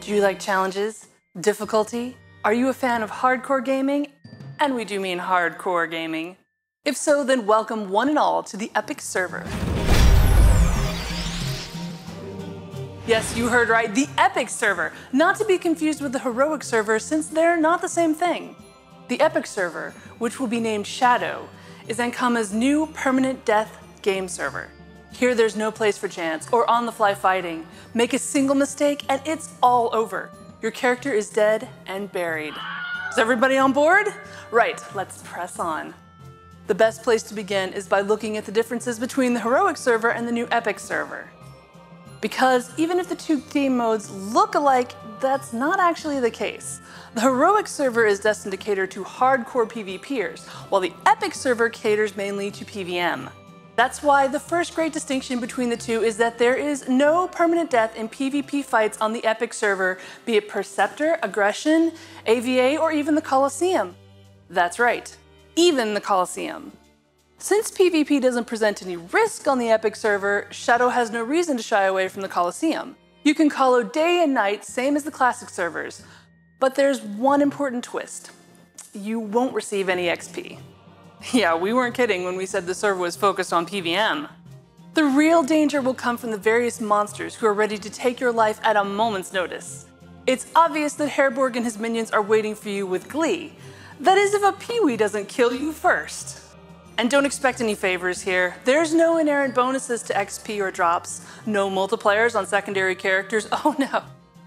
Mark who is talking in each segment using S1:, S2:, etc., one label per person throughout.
S1: Do you like challenges? Difficulty? Are you a fan of hardcore gaming? And we do mean hardcore gaming. If so, then welcome one and all to the Epic server. Yes, you heard right, the Epic server. Not to be confused with the Heroic server, since they're not the same thing. The Epic server, which will be named Shadow, is Ankama's new permanent death game server. Here there's no place for chance or on-the-fly fighting. Make a single mistake and it's all over. Your character is dead and buried. Is everybody on board? Right, let's press on. The best place to begin is by looking at the differences between the Heroic server and the new Epic server. Because even if the two game modes look alike, that's not actually the case. The Heroic server is destined to cater to hardcore PvPers, while the Epic server caters mainly to PvM. That's why the first great distinction between the two is that there is no permanent death in PvP fights on the Epic server, be it Perceptor, Aggression, AVA, or even the Colosseum. That's right, even the Colosseum. Since PvP doesn't present any risk on the Epic server, Shadow has no reason to shy away from the Colosseum. You can colo day and night, same as the classic servers. But there's one important twist. You won't receive any XP. Yeah, we weren't kidding when we said the server was focused on PvM. The real danger will come from the various monsters who are ready to take your life at a moment's notice. It's obvious that Herborg and his minions are waiting for you with glee. That is, if a Peewee doesn't kill you first. And don't expect any favors here. There's no inherent bonuses to XP or drops, no multipliers on secondary characters, oh no,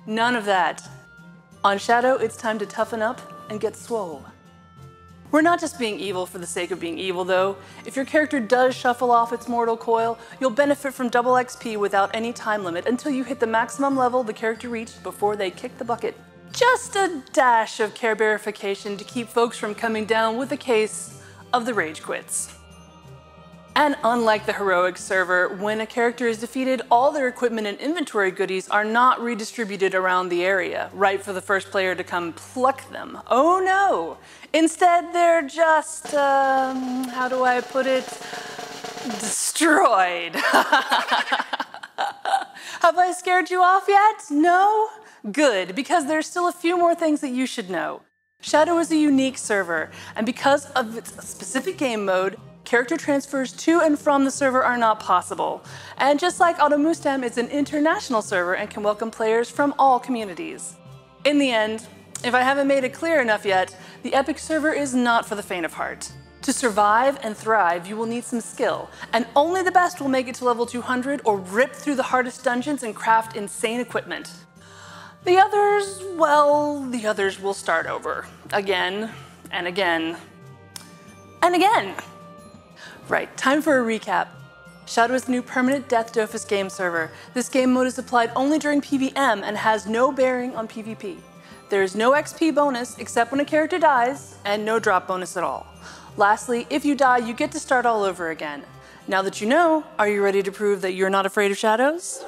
S1: none of that. On Shadow, it's time to toughen up and get swole. We're not just being evil for the sake of being evil though. If your character does shuffle off its mortal coil, you'll benefit from double XP without any time limit until you hit the maximum level the character reached before they kick the bucket. Just a dash of care verification to keep folks from coming down with a case of the rage quits. And unlike the Heroic server, when a character is defeated, all their equipment and inventory goodies are not redistributed around the area, right for the first player to come pluck them. Oh no! Instead, they're just, how do I put it? Destroyed. Have I scared you off yet? No? Good, because there's still a few more things that you should know. Shadow is a unique server, and because of its specific game mode, character transfers to and from the server are not possible. And just like Oto Mustam, it's an international server and can welcome players from all communities. In the end, if I haven't made it clear enough yet, the Epic server is not for the faint of heart. To survive and thrive, you will need some skill, and only the best will make it to level 200 or rip through the hardest dungeons and craft insane equipment. The others, well, the others will start over. Again, and again, and again. Right, time for a recap. Shadow is the new permanent death DOFUS game server. This game mode is applied only during PvM and has no bearing on PvP. There is no XP bonus except when a character dies, and no drop bonus at all. Lastly, if you die, you get to start all over again. Now that you know, are you ready to prove that you're not afraid of shadows?